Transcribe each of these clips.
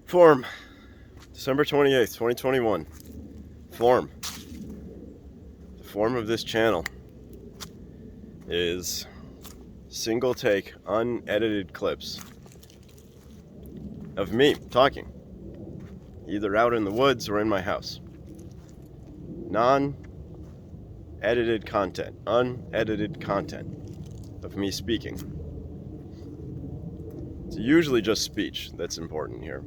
Form, December 28th, 2021. Form. The form of this channel is single take, unedited clips of me talking, either out in the woods or in my house. Non-edited content, unedited content of me speaking. It's usually just speech that's important here.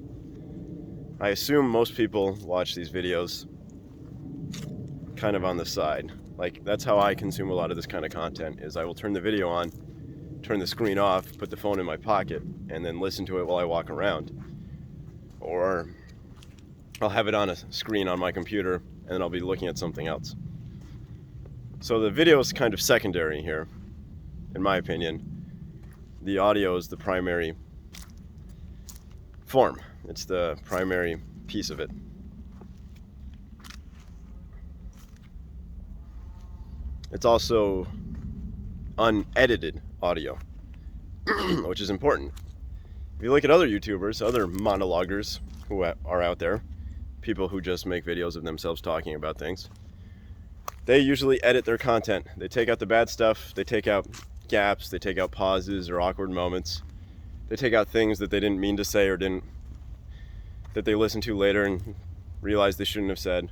I assume most people watch these videos kind of on the side. Like, that's how I consume a lot of this kind of content, is I will turn the video on, turn the screen off, put the phone in my pocket, and then listen to it while I walk around. Or I'll have it on a screen on my computer, and then I'll be looking at something else. So the video is kind of secondary here, in my opinion. The audio is the primary form. It's the primary piece of it. It's also unedited audio, which is important. If you look at other YouTubers, other monologuers who are out there, people who just make videos of themselves talking about things, they usually edit their content. They take out the bad stuff, they take out gaps, they take out pauses or awkward moments. They take out things that they didn't mean to say or that they listened to later and realized they shouldn't have said.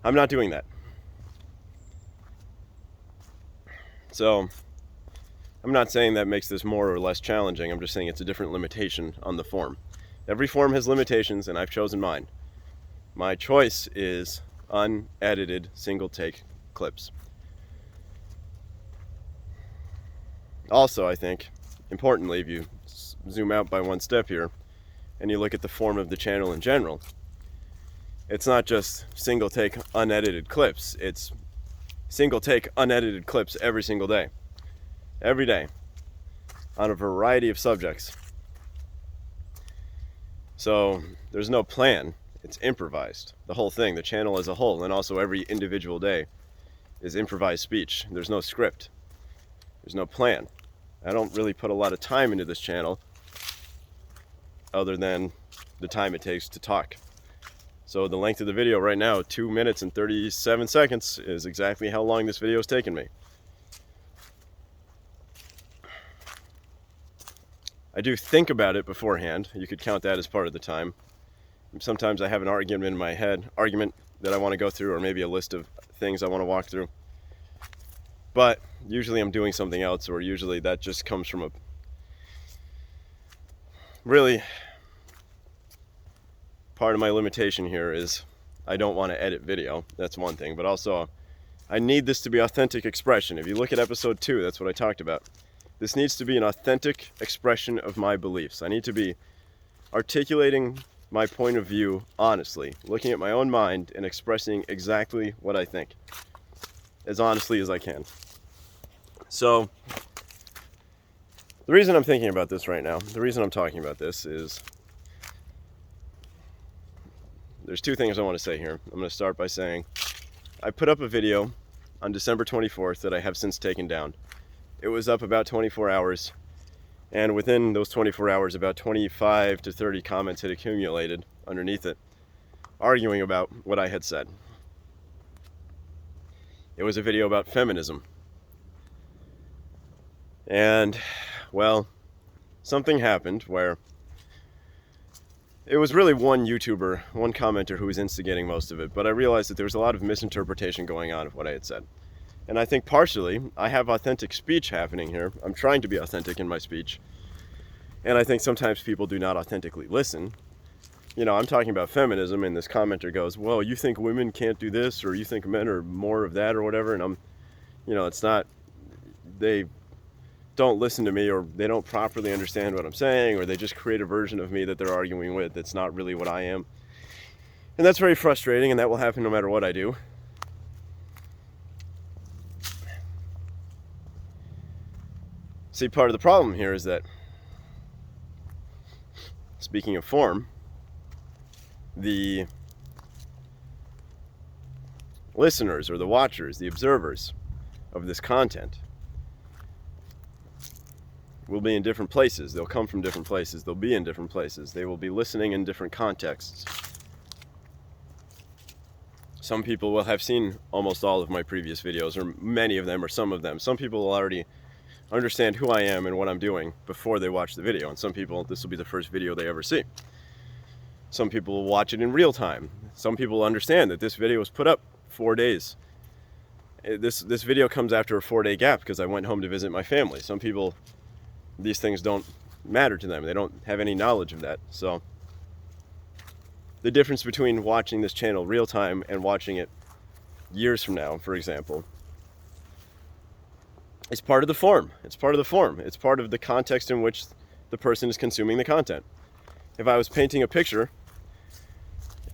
I'm not doing that. So, I'm not saying that makes this more or less challenging. I'm just saying it's a different limitation on the form. Every form has limitations, and I've chosen mine. My choice is unedited single take clips. Also, I think, importantly, if you zoom out by one step here and you look at the form of the channel in general, it's not just single take unedited clips. It's single take unedited clips every single day. Every day. On a variety of subjects. So there's no plan. It's improvised. The whole thing, the channel as a whole, and also every individual day is improvised speech. There's no script. There's no plan. I don't really put a lot of time into this channel other than the time it takes to talk. So the length of the video right now, 2 minutes and 37 seconds, is exactly how long this video has taken me. I do think about it beforehand. You could count that as part of the time. Sometimes I have an argument in my head, that I want to go through, or maybe a list of things I want to walk through. But usually I'm doing something else, or usually that just comes from really, part of my limitation here is I don't want to edit video. That's one thing, but also I need this to be authentic expression. If you look at episode 2, that's what I talked about. This needs to be an authentic expression of my beliefs. I need to be articulating my point of view honestly, looking at my own mind and expressing exactly what I think as honestly as I can. So the reason I'm thinking about this right now, the reason I'm talking about this is there's two things I want to say here. I'm going to start by saying I put up a video on December 24th that I have since taken down. It was up about 24 hours, and within those 24 hours, about 25 to 30 comments had accumulated underneath it, arguing about what I had said. It was a video about feminism. And, well, something happened where it was really one YouTuber, one commenter who was instigating most of it, but I realized that there was a lot of misinterpretation going on of what I had said. And I think partially, I have authentic speech happening here. I'm trying to be authentic in my speech. And I think sometimes people do not authentically listen. You know, I'm talking about feminism, and this commenter goes, well, you think women can't do this, or you think men are more of that, or whatever. And it's not, they don't listen to me, or they don't properly understand what I'm saying, or they just create a version of me that they're arguing with that's not really what I am. And that's very frustrating, and that will happen no matter what I do. See, part of the problem here is that, speaking of form, the listeners or the watchers, the observers of this content will be in different places. They'll come from different places. They'll be in different places. They will be listening in different contexts. Some people will have seen almost all of my previous videos, or many of them, or some of them. Some people will already understand who I am and what I'm doing before they watch the video. And some people, this will be the first video they ever see. Some people will watch it in real time. Some people will understand that this video was put up 4 days. This video comes after a 4-day gap because I went home to visit my family. Some people, these things don't matter to them. They don't have any knowledge of that. So the difference between watching this channel real time and watching it years from now, for example, is part of the form. It's part of the form. It's part of the context in which the person is consuming the content. If I was painting a picture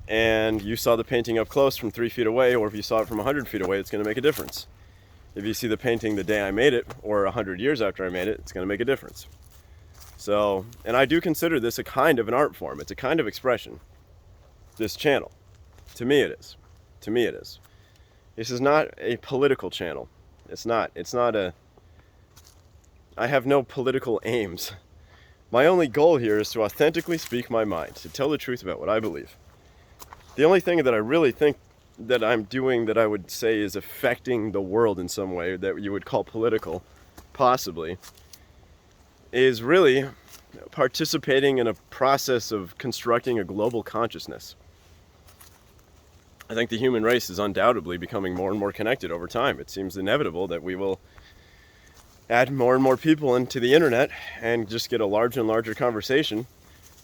and you saw the painting up close from 3 feet away, or if you saw it from 100 feet away, it's going to make a difference. If you see the painting the day I made it, or 100 years after I made it, it's going to make a difference. So, and I do consider this a kind of an art form. It's a kind of expression. This channel. To me it is. To me it is. This is not a political channel. It's not a... I have no political aims. My only goal here is to authentically speak my mind, to tell the truth about what I believe. The only thing that I really think that I'm doing that I would say is affecting the world in some way that you would call political, possibly, is really participating in a process of constructing a global consciousness. I think the human race is undoubtedly becoming more and more connected over time. It seems inevitable that we will add more and more people into the internet and just get a larger and larger conversation.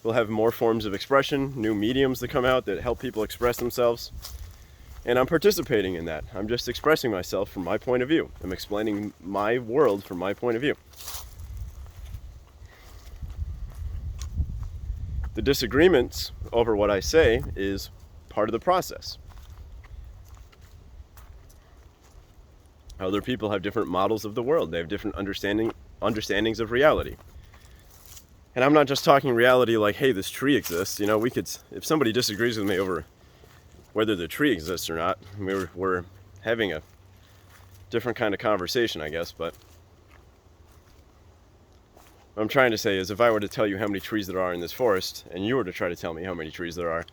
We'll have more forms of expression, new mediums that come out that help people express themselves. And I'm participating in that. I'm just expressing myself from my point of view. I'm explaining my world from my point of view. The disagreements over what I say is part of the process. Other people have different models of the world. They have different understandings of reality. And I'm not just talking reality like, hey, this tree exists. You know, we could, if somebody disagrees with me over whether the tree exists or not, we're having a different kind of conversation, I guess. But what I'm trying to say is, if I were to tell you how many trees there are in this forest, and you were to try to tell me how many trees there are,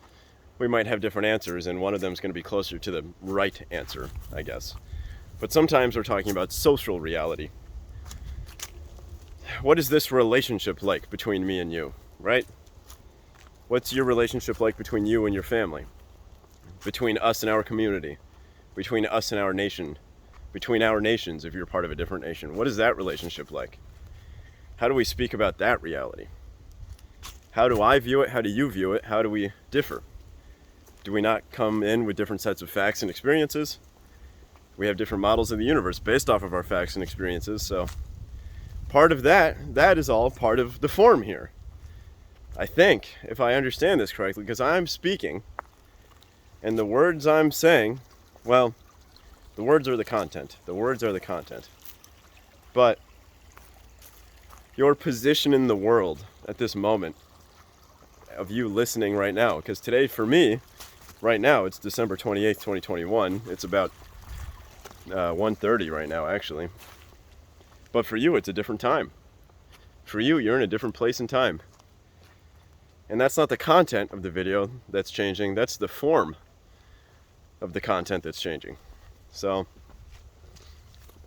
we might have different answers, and one of them is going to be closer to the right answer, I guess. But sometimes we're talking about social reality. What is this relationship like between me and you, right? What's your relationship like between you and your family? Between us and our community? Between us and our nation? Between our nations, if you're part of a different nation? What is that relationship like? How do we speak about that reality? How do I view it? How do you view it? How do we differ? Do we not come in with different sets of facts and experiences? We have different models of the universe based off of our facts and experiences, so part of that is all part of the form here. I think, if I understand this correctly, because I'm speaking, and the words I'm saying, well, the words are the content. The words are the content. But your position in the world at this moment, of you listening right now, because today for me, right now, it's December 28th, 2021. It's about 1:30 right now, actually. But for you, it's a different time. For you, you're in a different place and time. And that's not the content of the video that's changing, that's the form of the content that's changing. So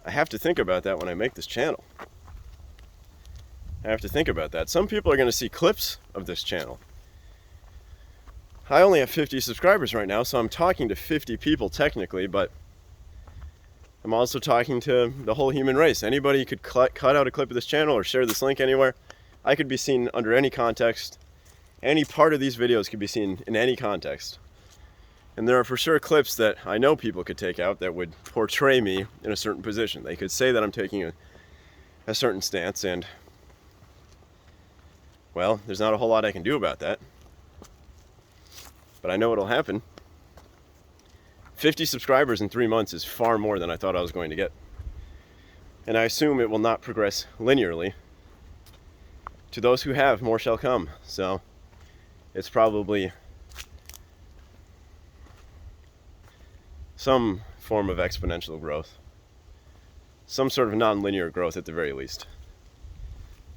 I have to think about that when I make this channel. I have to think about that. Some people are going to see clips of this channel. I only have 50 subscribers right now, so I'm talking to 50 people technically, but I'm also talking to the whole human race. Anybody could cut out a clip of this channel or share this link anywhere. I could be seen under any context. Any part of these videos could be seen in any context. And there are for sure clips that I know people could take out that would portray me in a certain position. They could say that I'm taking a certain stance, and, well, there's not a whole lot I can do about that. But I know it'll happen. 50 subscribers in 3 months is far more than I thought I was going to get. And I assume it will not progress linearly. To those who have, more shall come. So it's probably some form of exponential growth. Some sort of non-linear growth at the very least.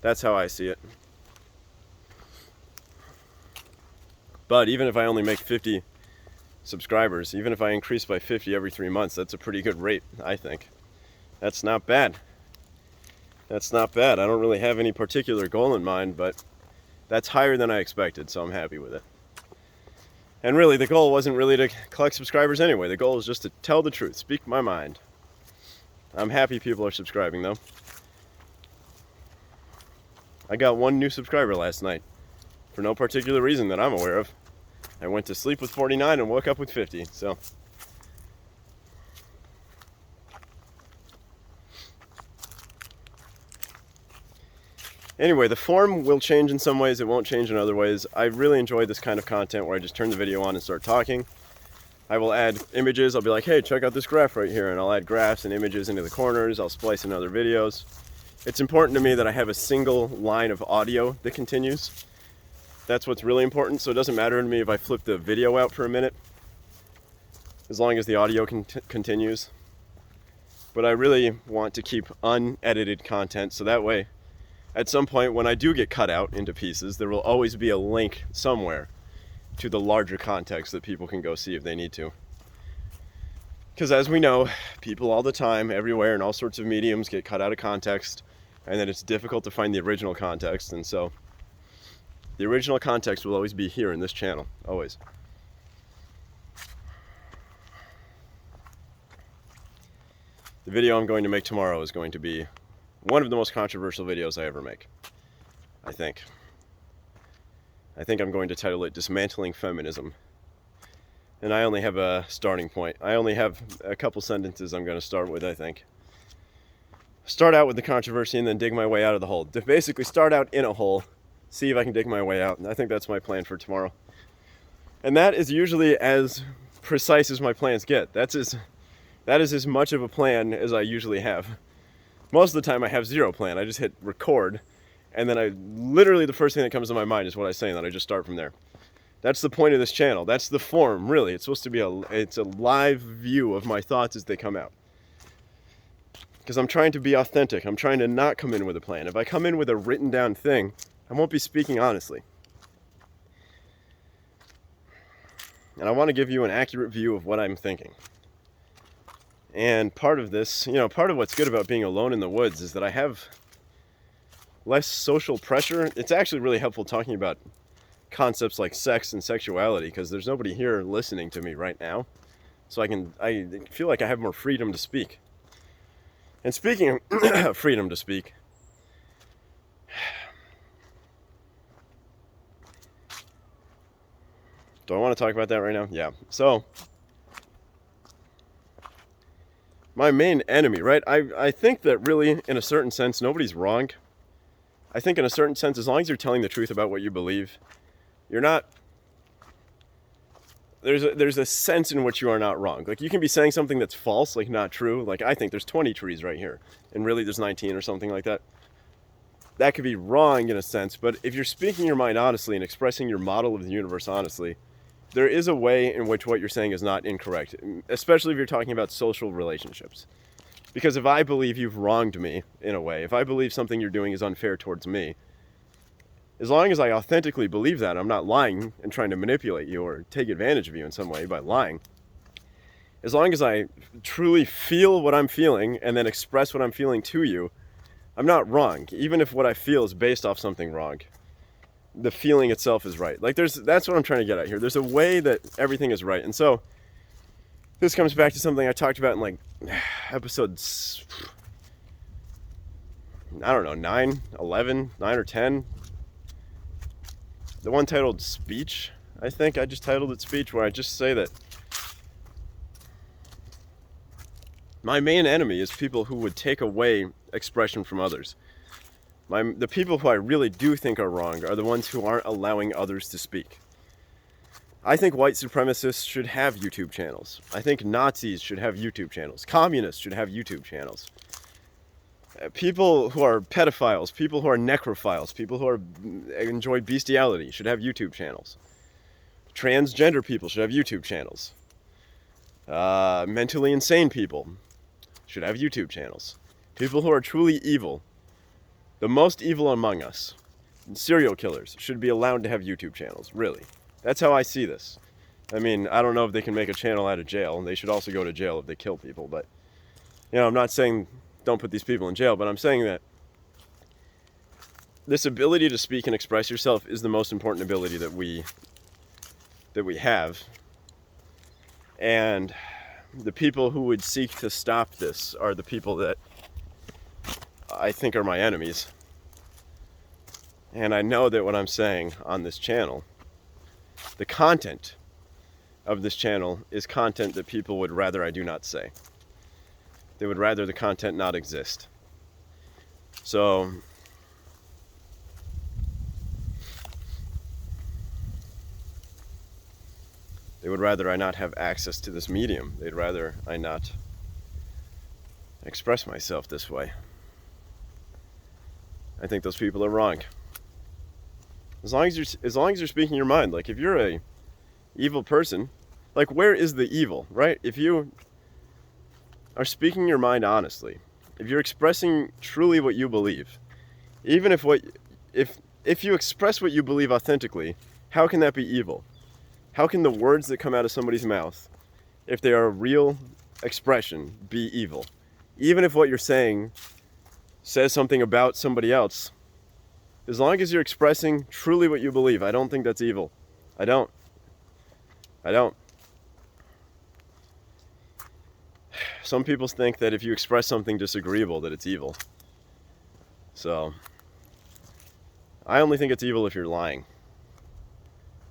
That's how I see it. But even if I only make 50 subscribers, even if I increase by 50 every 3 months, that's a pretty good rate, I think. That's not bad. That's not bad. I don't really have any particular goal in mind, but that's higher than I expected, so I'm happy with it. And really, the goal wasn't really to collect subscribers anyway. The goal was just to tell the truth, speak my mind. I'm happy people are subscribing, though. I got 1 new subscriber last night, for no particular reason that I'm aware of. I went to sleep with 49 and woke up with 50, so. Anyway, the form will change in some ways, it won't change in other ways. I really enjoy this kind of content where I just turn the video on and start talking. I will add images, I'll be like, hey, check out this graph right here, and I'll add graphs and images into the corners, I'll splice in other videos. It's important to me that I have a single line of audio that continues. That's what's really important, so it doesn't matter to me if I flip the video out for a minute, as long as the audio continues. But I really want to keep unedited content, so that way, at some point when I do get cut out into pieces, there will always be a link somewhere to the larger context that people can go see if they need to. Because as we know, people all the time, everywhere, in all sorts of mediums get cut out of context, and then it's difficult to find the original context, and so the original context will always be here in this channel, always. The video I'm going to make tomorrow is going to be one of the most controversial videos I ever make, I think. I think I'm going to title it Dismantling Feminism. And I only have a starting point. I only have a couple sentences I'm going to start with, I think. Start out with the controversy and then dig my way out of the hole. Basically start out in a hole, see if I can dig my way out. And I think that's my plan for tomorrow. And that is usually as precise as my plans get. That is as much of a plan as I usually have. Most of the time I have zero plan. I just hit record, and then literally the first thing that comes to my mind is what I say, and then I just start from there. That's the point of this channel. That's the form, really. It's supposed to be it's a live view of my thoughts as they come out. Because I'm trying to be authentic. I'm trying to not come in with a plan. If I come in with a written down thing, I won't be speaking honestly. And I want to give you an accurate view of what I'm thinking. And part of this, part of what's good about being alone in the woods is that I have less social pressure. It's actually really helpful talking about concepts like sex and sexuality because there's nobody here listening to me right now. So I feel like I have more freedom to speak. And speaking of freedom to speak, do I want to talk about that right now? Yeah. So, my main enemy, right? I think that really, in a certain sense, nobody's wrong. I think in a certain sense, as long as you're telling the truth about what you believe, you're not... There's a sense in which you are not wrong. Like, you can be saying something that's false, like not true. Like, I think there's 20 trees right here, and really there's 19 or something like that. That could be wrong in a sense, but if you're speaking your mind honestly and expressing your model of the universe honestly, there is a way in which what you're saying is not incorrect, especially if you're talking about social relationships. Because if I believe you've wronged me, in a way, if I believe something you're doing is unfair towards me, as long as I authentically believe that, I'm not lying and trying to manipulate you or take advantage of you in some way by lying. As long as I truly feel what I'm feeling and then express what I'm feeling to you, I'm not wrong, even if what I feel is based off something wrong. The feeling itself is right. Like that's what I'm trying to get at here. There's a way that everything is right. And so this comes back to something I talked about in like episodes, I don't know, 9, 11, 9 or 10. The one titled Speech, I think I just titled it Speech, where I just say that my main enemy is people who would take away expression from others. The people who I really do think are wrong are the ones who aren't allowing others to speak. I think white supremacists should have YouTube channels. I think Nazis should have YouTube channels. Communists should have YouTube channels. People who are pedophiles, people who are necrophiles, people who enjoy bestiality should have YouTube channels. Transgender people should have YouTube channels. Mentally insane people should have YouTube channels. People who are truly evil, The most evil among us, serial killers, should be allowed to have YouTube channels, really. That's how I see this. I mean, I don't know if they can make a channel out of jail, and they should also go to jail if they kill people, but, I'm not saying don't put these people in jail, but I'm saying that this ability to speak and express yourself is the most important ability that we have. And the people who would seek to stop this are the people that I think are my enemies. And I know that what I'm saying on this channel, the content of this channel is content that people would rather I do not say. They would rather the content not exist. So they would rather I not have access to this medium. They'd rather I not express myself this way. I think those people are wrong. As long as you're speaking your mind, like if you're a evil person, like where is the evil, right? If you are speaking your mind honestly, if you're expressing truly what you believe, even if you express what you believe authentically, how can that be evil? How can the words that come out of somebody's mouth, if they are a real expression, be evil? Even if what you're saying says something about somebody else, as long as you're expressing truly what you believe, I don't think that's evil. I don't. Some people think that if you express something disagreeable, that it's evil. So, I only think it's evil if you're lying.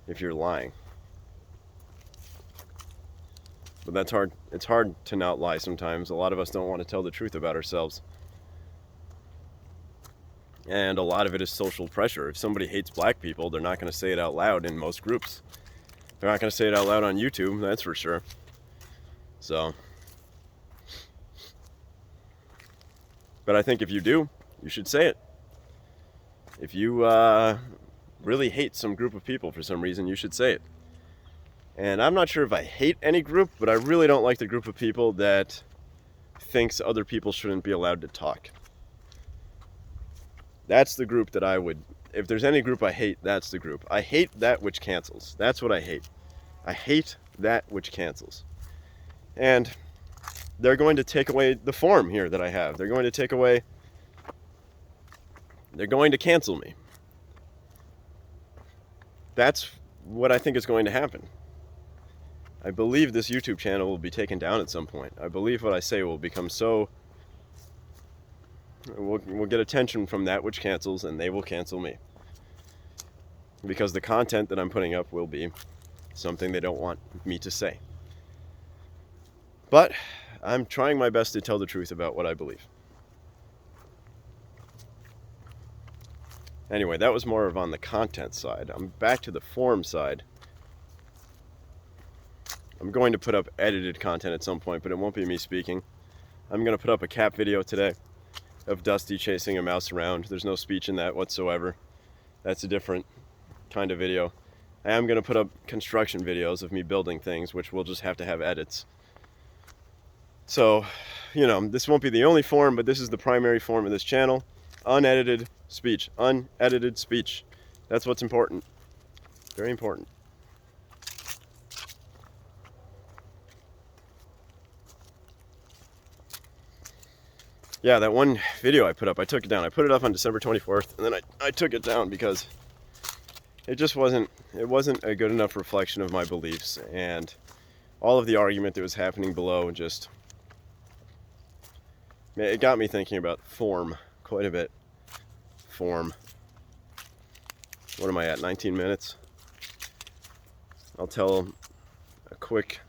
If you're lying. But that's hard. It's hard to not lie sometimes. A lot of us don't want to tell the truth about ourselves. And a lot of it is social pressure. If somebody hates black people, they're not going to say it out loud in most groups. They're not going to say it out loud on YouTube, that's for sure. So, but I think if you do, you should say it. If you really hate some group of people for some reason, you should say it. And I'm not sure if I hate any group, but I really don't like the group of people that thinks other people shouldn't be allowed to talk. That's the group that I would, if there's any group I hate, that's the group. I hate that which cancels. That's what I hate. I hate that which cancels. And they're going to take away the form here that I have. They're going to cancel me. That's what I think is going to happen. I believe this YouTube channel will be taken down at some point. I believe what I say will become so... We'll get attention from that which cancels, and they will cancel me. Because the content that I'm putting up will be something they don't want me to say. But I'm trying my best to tell the truth about what I believe. Anyway, that was more of on the content side. I'm back to the form side. I'm going to put up edited content at some point, but it won't be me speaking. I'm going to put up a cat video today of Dusty chasing a mouse around. There's no speech in that whatsoever. That's a different kind of video. I am going to put up construction videos of me building things, which will just have to have edits. So, this won't be the only form, but this is the primary form of this channel. Unedited speech. Unedited speech. That's what's important. Very important. Yeah, that one video I put up, I took it down. I put it up on December 24th, and then I took it down because it just wasn't a good enough reflection of my beliefs, and all of the argument that was happening below just, it got me thinking about form quite a bit. Form. What am I at, 19 minutes? I'll tell a quick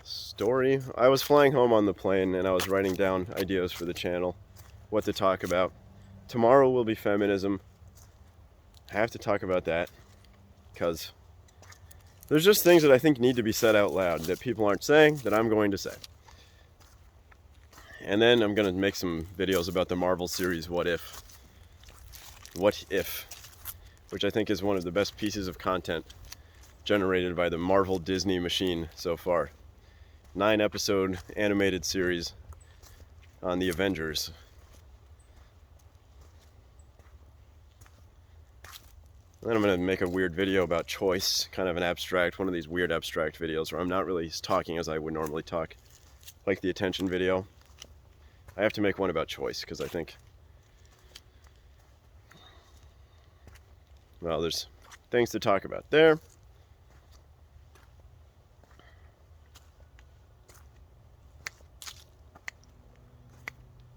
story. I was flying home on the plane and I was writing down ideas for the channel, what to talk about. Tomorrow will be feminism. I have to talk about that because there's just things that I think need to be said out loud that people aren't saying that I'm going to say. And then I'm going to make some videos about the Marvel series What If? What If? Which I think is one of the best pieces of content generated by the Marvel Disney machine so far. 9-episode animated series on the Avengers. Then I'm going to make a weird video about choice, kind of an abstract, one of these weird abstract videos where I'm not really talking as I would normally talk, like the attention video. I have to make one about choice because I think, well, there's things to talk about there.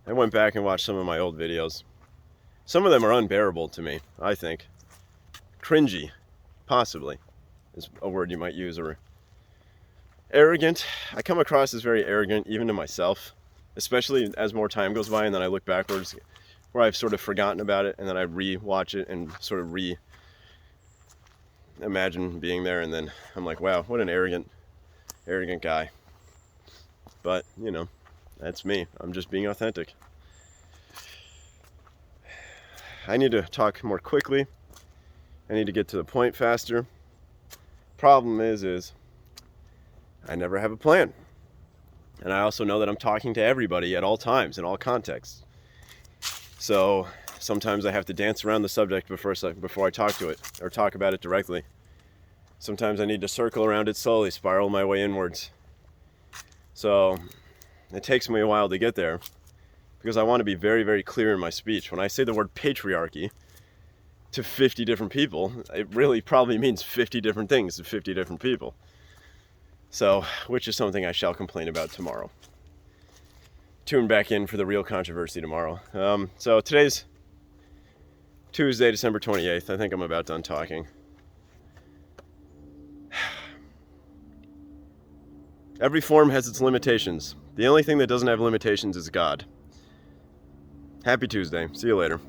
I went back and watched some of my old videos. Some of them are unbearable to me, I think. Cringy, possibly, is a word you might use, or arrogant. I come across as very arrogant, even to myself, especially as more time goes by and then I look backwards, where I've sort of forgotten about it, and then I re-watch it and sort of imagine being there, and then I'm like, wow, what an arrogant guy. But, you know, that's me. I'm just being authentic. I need to talk more quickly. I need to get to the point faster. Problem is I never have a plan. And I also know that I'm talking to everybody at all times, in all contexts. So sometimes I have to dance around the subject before I talk to it, or talk about it directly. Sometimes I need to circle around it slowly, spiral my way inwards. So it takes me a while to get there, because I want to be very, very clear in my speech. When I say the word patriarchy to 50 different people, it really probably means 50 different things to 50 different people. So, which is something I shall complain about tomorrow. Tune back in for the real controversy tomorrow. So today's Tuesday, December 28th. I think I'm about done talking. Every form has its limitations. The only thing that doesn't have limitations is God. Happy Tuesday. See you later.